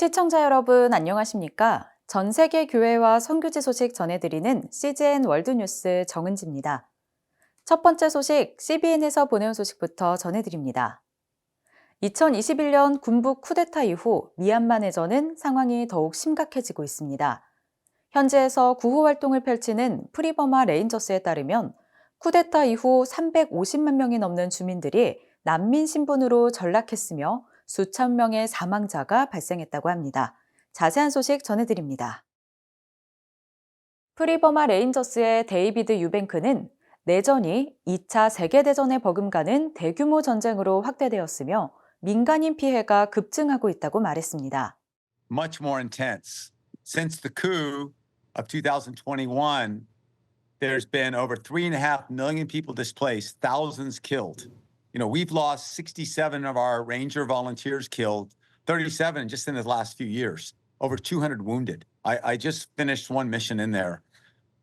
시청자 여러분, 안녕하십니까? 전 세계 교회와 선교지 소식 전해드리는 CGN 월드뉴스 정은지입니다. 첫 번째 소식, CBN에서 보내온 소식부터 전해드립니다. 2021년 군부 쿠데타 이후 미얀마 내전은 상황이 더욱 심각해지고 있습니다. 현지에서 구호 활동을 펼치는 프리버마 레인저스에 따르면 쿠데타 이후 350만 명이 넘는 주민들이 난민 신분으로 전락했으며 수천 명의 사망자가 발생했다고 합니다. 자세한 소식 전해드립니다. 프리버마 레인저스의 데이비드 유뱅크는 내전이 2차 세계대전에 버금가는 대규모 전쟁으로 확대되었으며 민간인 피해가 급증하고 있다고 말했습니다. Much more intense. Since the coup of 2021, there's been over 3.5 million people displaced, thousands killed. We've lost 67 of our Ranger volunteers killed, 37 just in the last few years, over 200 wounded. I just finished one mission in there,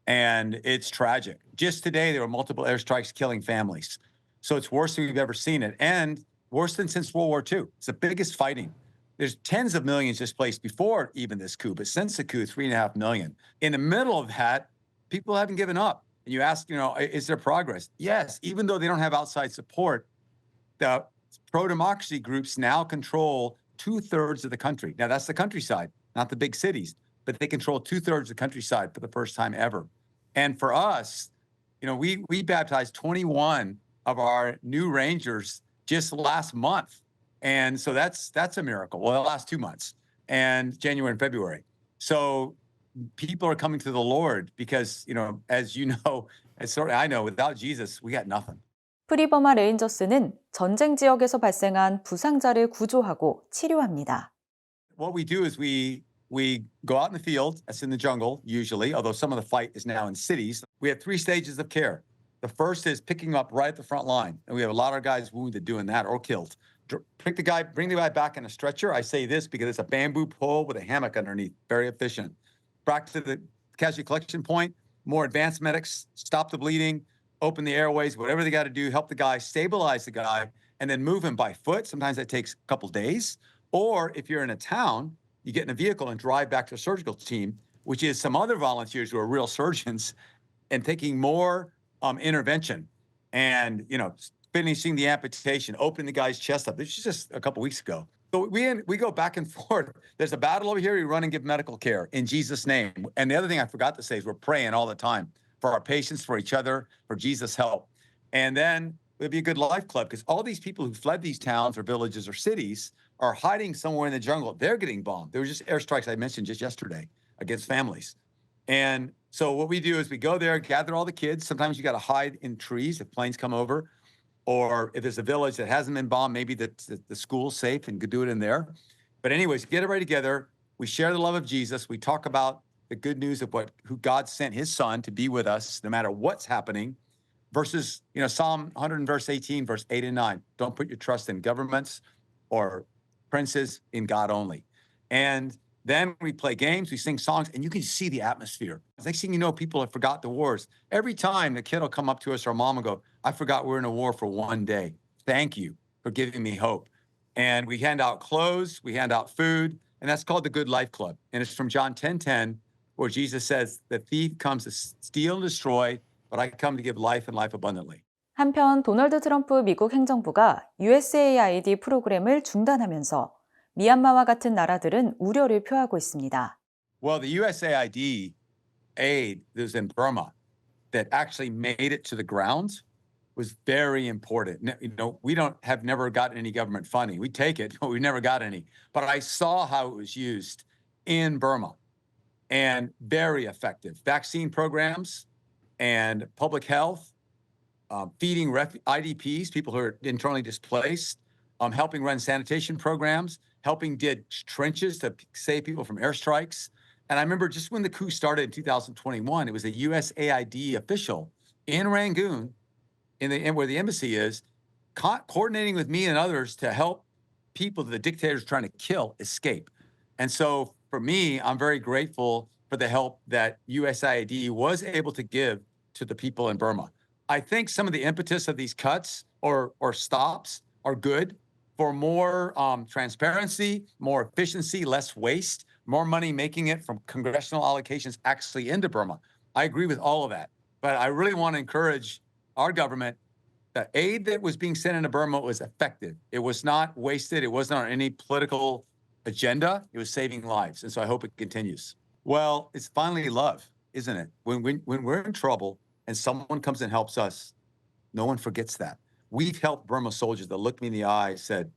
and it's tragic. Just today, there were multiple airstrikes killing families. So it's worse than we've ever seen it, and worse than since World War II. It's the biggest fighting. There's tens of millions displaced before even this coup, but since the coup, 3.5 million. In the middle of that, people haven't given up. And you ask, is there progress? Yes, even though they don't have outside support, the pro-democracy groups now control 2/3 of the country. Now that's the countryside, not the big cities, but they control 2/3 of the countryside for the first time ever. And for us, we baptized 21 of our new Rangers just last month. And so that's a miracle. Well, the last 2 months, and January and February. So people are coming to the Lord because, as you know, as sort of I know, without Jesus, we got nothing. 프리버마 레인저스는 전쟁 지역에서 발생한 부상자를 구조하고 치료합니다. What we do is we go out in the field, that's in the jungle usually, although some of the fight is now in cities. We have 3 stages of care. The first is picking up right at the front line, and we have a lot of guys wounded doing that or killed. Bring the guy back in a stretcher. I say this because it's a bamboo pole with a hammock underneath, very efficient. Back to the casualty collection point, more advanced medics, stop the bleeding, open the airways, whatever they got to do, help the guy, stabilize the guy, and then move him by foot. Sometimes that takes a couple days. Or if you're in a town, you get in a vehicle and drive back to a surgical team, which is some other volunteers who are real surgeons and taking more intervention and, finishing the amputation, opening the guy's chest up. This is just a couple weeks ago. So we go back and forth. There's a battle over here. We run and give medical care in Jesus' name. And the other thing I forgot to say is we're praying all the time for our patients, for each other, for Jesus' help. And then it'd be a good life club because all these people who fled these towns or villages or cities are hiding somewhere in the jungle. They're getting bombed. There were just airstrikes I mentioned just yesterday against families. And so what we do is we go there, gather all the kids. Sometimes you got to hide in trees if planes come over. Or if there's a village that hasn't been bombed, maybe the school's safe and could do it in there. But anyways, get everybody together. We share the love of Jesus. We talk about the good news of who God sent his son to be with us, no matter what's happening. Versus, Psalm 100 verse 18, verse 8 and 9. Don't put your trust in governments or princes, in God only. And then we play games, we sing songs, and you can see the atmosphere. Next thing you know, people have forgot the wars. Every time the kid will come up to us or mom will go, I forgot we're in a war for one day. Thank you for giving me hope. And we hand out clothes, we hand out food, and that's called the Good Life Club. And it's from John 10:10, where Jesus says, the thief comes to steal and destroy, but I come to give life and life abundantly. 한편 도널드 트럼프 미국 행정부가 USAID 프로그램을 중단하면서 미얀마와 같은 나라들은 우려를 표하고 있습니다. Well, the USAID aid that was in Burma that actually made it to the ground was very important. We have never gotten any government funding. We take it, but we never got any. But I saw how it was used in Burma and very effective. Vaccine programs and public health, feeding IDPs, people who are internally displaced, helping run sanitation programs, helping dig trenches to save people from airstrikes. And I remember just when the coup started in 2021, it was a USAID official in Rangoon, where the embassy is, coordinating with me and others to help people that the dictator's trying to kill escape. And so for me, I'm very grateful for the help that USAID was able to give to the people in Burma. I think some of the impetus of these cuts or stops are good for more transparency, more efficiency, less waste, more money making it from congressional allocations actually into Burma. I agree with all of that. But I really want to encourage our government. The aid that was being sent into Burma was effective. It was not wasted. It wasn't on any political agenda. It was saving lives. And so I hope it continues. Well, it's finally love, isn't it? When we're in trouble and someone comes and helps us, no one forgets that. We've helped Burma soldiers that looked me in the eye, said,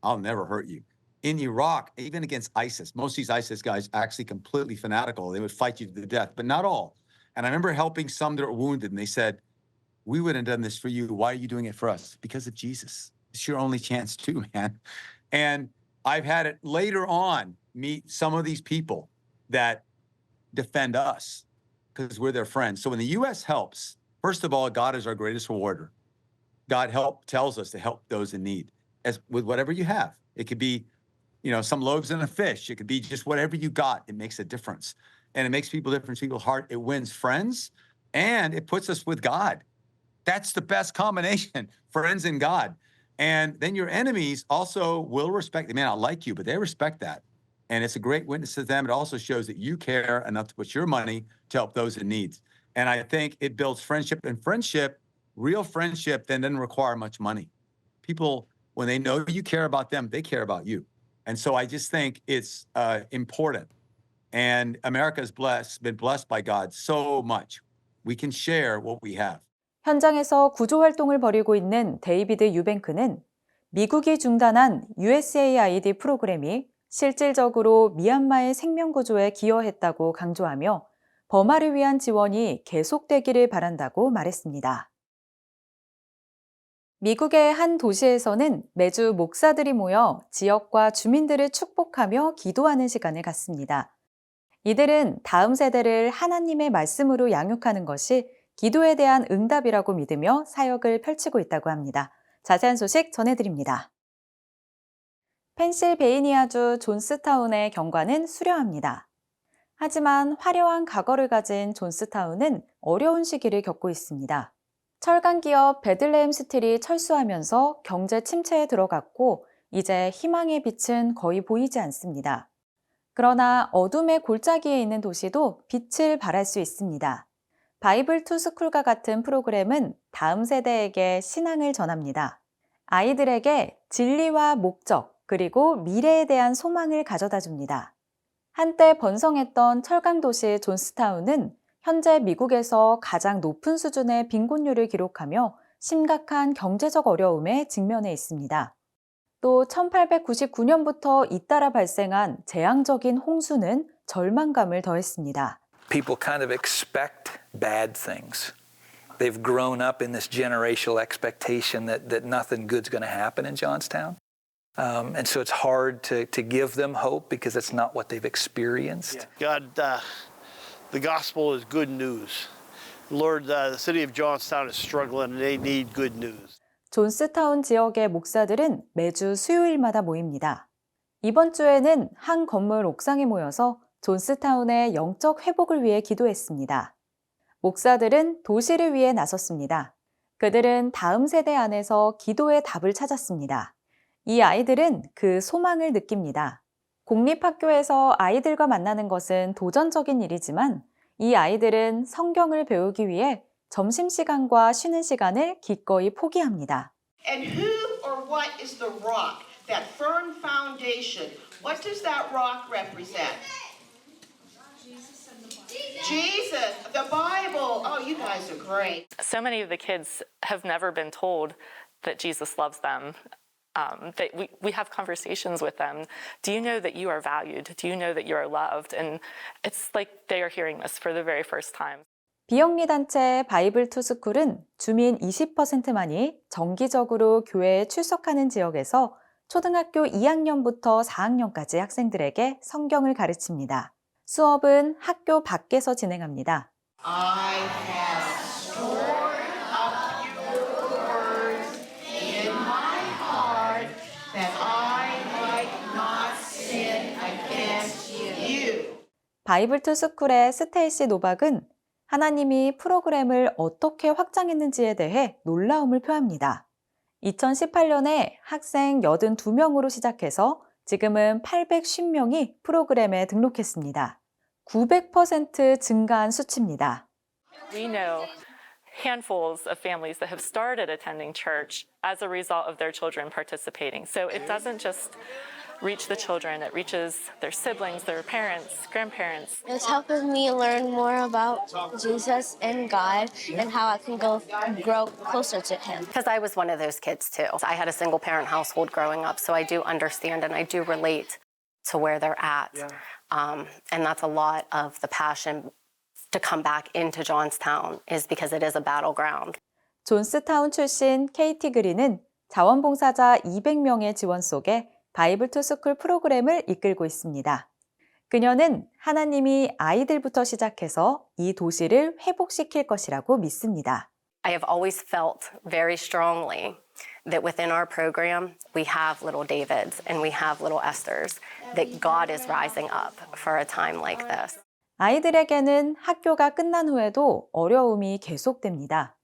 I'll never hurt you. In Iraq, even against ISIS, most of these ISIS guys actually completely fanatical. They would fight you to the death, but not all. And I remember helping some that were wounded, and they said, we would have done this for you. Why are you doing it for us? Because of Jesus. It's your only chance too, man. And I've had it later on meet some of these people that defend us because we're their friends. So when the U.S. helps, first of all, God is our greatest rewarder. God tells us to help those in need as with whatever you have. It could be, some loaves and a fish. It could be just whatever you got. It makes a difference. And it makes people different, people's heart. It wins friends and it puts us with God. That's the best combination, friends and God. And then your enemies also will respect. They may not like you, but they respect that. And it's a great witness to them. It also shows that you care enough to put your money to help those in need. And I think it builds friendship. And friendship, real friendship, then doesn't require much money. People, when they know you care about them, they care about you. And so I just think it's important. And America has been blessed by God so much. We can share what we have. 현장에서 구조 활동을 벌이고 있는 데이비드 유뱅크는 미국이 중단한 USAID 프로그램이 실질적으로 미얀마의 생명 구조에 기여했다고 강조하며 버마를 위한 지원이 계속되기를 바란다고 말했습니다. 미국의 한 도시에서는 매주 목사들이 모여 지역과 주민들을 축복하며 기도하는 시간을 갖습니다. 이들은 다음 세대를 하나님의 말씀으로 양육하는 것이 기도에 대한 응답이라고 믿으며 사역을 펼치고 있다고 합니다. 자세한 소식 전해드립니다. 펜실베이니아주 존스타운의 경관은 수려합니다. 하지만 화려한 과거를 가진 존스타운은 어려운 시기를 겪고 있습니다. 철강 기업 베들레헴 스틸이 철수하면서 경제 침체에 들어갔고 이제 희망의 빛은 거의 보이지 않습니다. 그러나 어둠의 골짜기에 있는 도시도 빛을 발할 수 있습니다. 바이블 투 스쿨과 같은 프로그램은 다음 세대에게 신앙을 전합니다. 아이들에게 진리와 목적, 그리고 미래에 대한 소망을 가져다 줍니다. 한때 번성했던 철강도시 존스타운은 현재 미국에서 가장 높은 수준의 빈곤율을 기록하며 심각한 경제적 어려움에 직면해 있습니다. 또 1899년부터 잇따라 발생한 재앙적인 홍수는 절망감을 더했습니다. People kind of expect bad things. They've grown up in this generational expectation that nothing good's going to happen in Johnstown. And so it's hard to give them hope because it's not what they've experienced. God, the gospel is good news. Lord, the city of Johnstown is struggling and they need good news. 존스타운 지역의 목사들은 매주 수요일마다 모입니다. 이번 주에는 한 건물 옥상에 모여서 존스타운의 영적 회복을 위해 기도했습니다. 목사들은 도시를 위해 나섰습니다. 그들은 다음 세대 안에서 기도의 답을 찾았습니다. 이 아이들은 그 소망을 느낍니다. 공립학교에서 아이들과 만나는 것은 도전적인 일이지만 이 아이들은 성경을 배우기 위해 점심시간과 쉬는 시간을 기꺼이 포기합니다. And who or what is the rock, that firm foundation? What does that rock represent? Jesus, the Bible. Oh, you guys are great. So many of the kids have never been told that Jesus loves them. We have conversations with them. Do you know that you are valued? Do you know that you are loved? And it's like they are hearing this for the very first time. 비영리 단체 바이블 투 스쿨은 주민 20%만이 정기적으로 교회에 출석하는 지역에서 초등학교 2학년부터 4학년까지 학생들에게 성경을 가르칩니다. 수업은 학교 밖에서 진행합니다. I have stored up your words in my heart that I might not sin against you. 바이블 투 스쿨의 스테이시 노박은 하나님이 프로그램을 어떻게 확장했는지에 대해 놀라움을 표합니다. 2018년에 학생 82명으로 시작해서 지금은 850명이 프로그램에 등록했습니다. 900% 증가한 수치입니다. We know handfuls of families that have started attending church as a result of their children participating. So it doesn't just reach the children, it reaches their siblings, their parents, grandparents. It's helping me learn more about Jesus and God and how I can grow closer to Him. Because I was one of those kids too. I had a single parent household growing up, so I do understand and I do relate to where they're at. And that's a lot of the passion to come back into Johnstown is because it is a battleground. 존스타운 출신 케이티 그린은 자원봉사자 200명의 지원 속에 바이블 투 스쿨 프로그램을 이끌고 있습니다. 그녀는 하나님이 아이들부터 시작해서 이 도시를 회복시킬 것이라고 믿습니다. I have always felt very strongly that within our program, we have little Davids and we have little Esthers, that God is rising up for a time like this. 아이들에게는 학교가 끝난 후에도 어려움이 계속됩니다.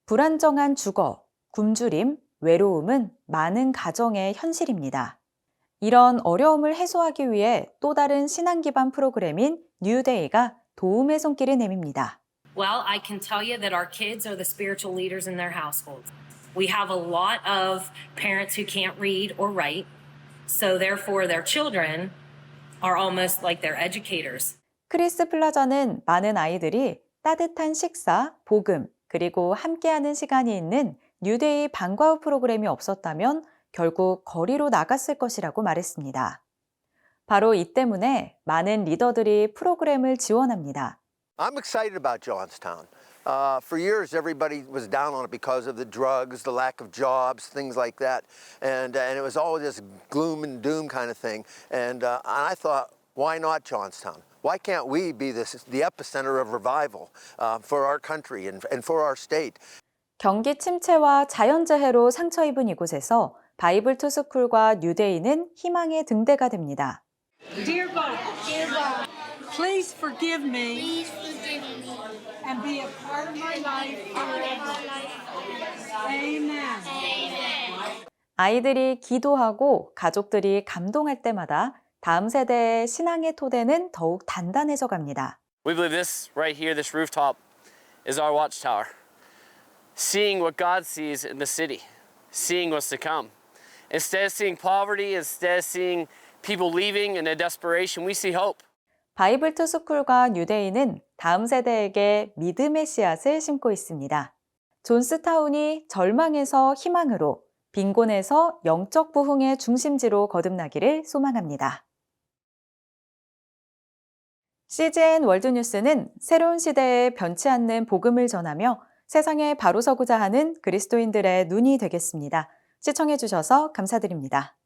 불안정한 주거, 굶주림, 외로움은 많은 가정의 현실입니다. 이런 어려움을 해소하기 위해 또 다른 신앙 기반 프로그램인 뉴데이가 도움의 손길을 내밉니다. Well, I can tell you that our kids are the spiritual leaders in their households. We have a lot of parents who can't read or write, so therefore their children are almost like their educators. 크리스 플라자는 많은 아이들이 따뜻한 식사, 복음, 그리고 함께하는 시간이 있는 뉴데이 방과 후 프로그램이 없었다면 결국 거리로 나갔을 것이라고 말했습니다. 바로 이 때문에 많은 리더들이 프로그램을 지원합니다. I'm excited about Johnstown. For years, everybody was down on it because of the drugs, the lack of jobs, things like that. And it was all this gloom and doom kind of thing. And I thought, why not Johnstown? Why can't we be the epicenter of revival for our country and for our state? 경기 침체와 자연재해로 상처 입은 이곳에서 바이블 투 스쿨과 뉴데이는 희망의 등대가 됩니다. Dear God, please forgive me and be a part of my life forever. Amen. 아이들이 기도하고 가족들이 감동할 때마다 다음 세대의 신앙의 토대는 더욱 단단해져 갑니다. We believe this right here, this rooftop, is our watchtower. Seeing what God sees in the city, seeing what's to come. Instead of seeing poverty, instead of seeing people leaving in a desperation, we see hope. 바이블 투 스쿨과 뉴데이는 다음 세대에게 믿음의 씨앗을 심고 있습니다. 존스타운이 절망에서 희망으로, 빈곤에서 영적 부흥의 중심지로 거듭나기를 소망합니다. CGN 월드뉴스는 새로운 시대에 변치 않는 복음을 전하며 세상에 바로 서고자 하는 그리스도인들의 눈이 되겠습니다. 시청해주셔서 감사드립니다.